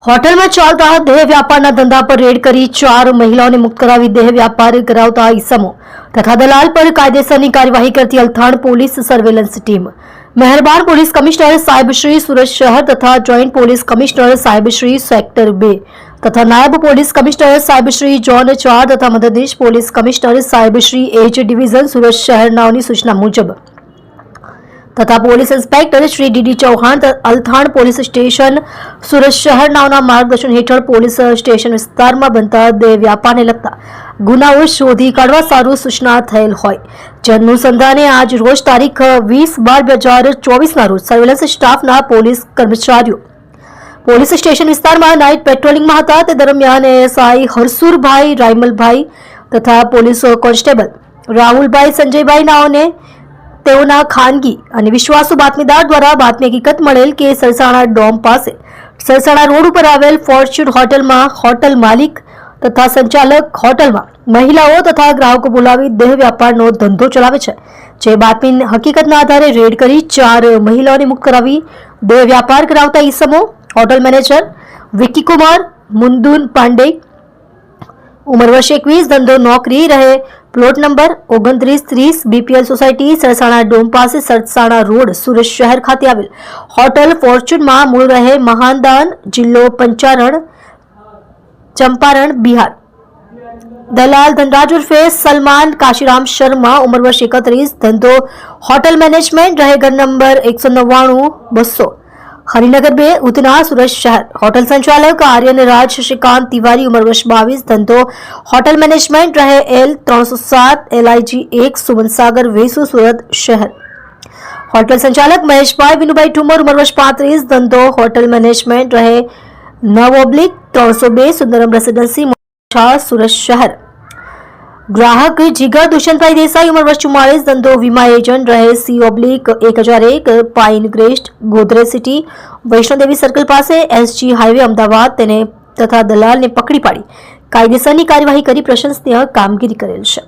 હોટલમાં ચાલતા દેહ વ્યાપારના ધંધા પર રેડ કરી 4 મહિલાઓને મુક્ત કરાવી દેહ વ્યાપાર કરાવતા ઈસમો તથા દલાલ પર કાયદેસરની કાર્યવાહી કરતી અલથાણ પોલીસ સર્વેલન્સ ટીમ મહેરબાન પોલીસ કમિશનર સાહેબ શ્રી સુરત શહેર તથા જોઈન્ટ પોલીસ કમિશનર સાહેબ શ્રી સેક્ટર 2 તથા નાયબ પોલીસ કમિશનર સાહેબ શ્રી ઝોન 4 તથા મદદનીશ પોલીસ કમિશનર સાહેબ શ્રી એજ ડિવિઝન સુરત શહેરનાઓની સૂચના મુજબ તથા police inspector Shri DD Chauhan Althan police station Surat શહેરનાઓના માર્ગદર્શન હેઠળ પોલીસ સ્ટેશન વિસ્તારમાં બનતા દેહ વ્યાપારને લગતા ગુનાઓ શોધી કાઢવા સારું સૂચના થયેલ હોય જે અનુસંધાને આજ રોજ તારીખ 20/12/2024 રોજ સર્વેલન્સ સ્ટાફના પોલીસ કર્મચારીઓ પોલીસ સ્ટેશન વિસ્તારમાં નાઇટ પેટ્રોલિંગમાં હતા તે દરમિયાન એએસઆઈ હરસુરભાઈ રાયમલભાઈ તથા પોલીસ કોન્સ્ટેબલ રાહુલભાઈ સંજયભાઈ નાઓને તેઓના ખાનગી અને વિશ્વાસુ બાતમીદાર દ્વારા બાતમી હકીકત મળેલ કે સરસાણા ડોમ પાસે સરસાણા રોડ ઉપર આવેલ ફોર્ચ્યુન હોટલમાં હોટલ માલિક તથા સંચાલક હોટલમાં મહિલાઓ તથા ગ્રાહકો બોલાવી દેહ વ્યાપારનો ધંધો ચલાવે છે જે બાતમી હકીકતના આધારે રેડ કરી 4 મહિલાઓને મુક્ત કરાવી દેહ વ્યાપાર કરાવતા ઈસમો હોટલ મેનેજર વિકી કુમાર મુંદુન પાંડે ઉંમર વર્ષ 21 ધંધો નોકરી રહે plot number 2930 BPL society Sarsana dome પાસે સરસાણા રોડ સુરત શહેર ખાતે આવેલ હોટલ ફોર્ચ્યુનમાં મૂળ રહે મહાનદાન જિલ્લો ચંપારણ બિહાર દલાલ ધનરાજ ઉર્ફે સલમાન કાશીરામ શર્મા ઉંમર વર્ષ 31 ધંધો હોટલ મેનેજમેન્ટ રહે ઘર નંબર 199-200 હરિનગર 2 ઉધના સુરત શહેર હોટલ સંચાલક આર્યન રાજ શશિકાંત तिवारी उम्र वर्ष 22 धंधो होटल मैनेजमेंट रहे एल 307 LIG 1 सुमन सागर वेसु सूरत शहर होटल संचालक महेशभाई विनुभाई ठुमर उम्र वर्ष 35 धंधो होटल मैनेजमेंट रहे 9/302 सुंदरम रेसिडेंसी सूरत शहर ग्राहक जिगर दुष्यंतभाई देसाई उम्र वर्ष 44 धंधो वीमा एजेंट रहे C/1001 Pine Crest Godrej City Vaishnodevi Circle પાસે SG हाईवे अमदावाद તેને તથા દલાલને પકડી પાડી કાયદેસરની કાર્યવાહી કરી પ્રશંસનીય કામગીરી કરેલ છે।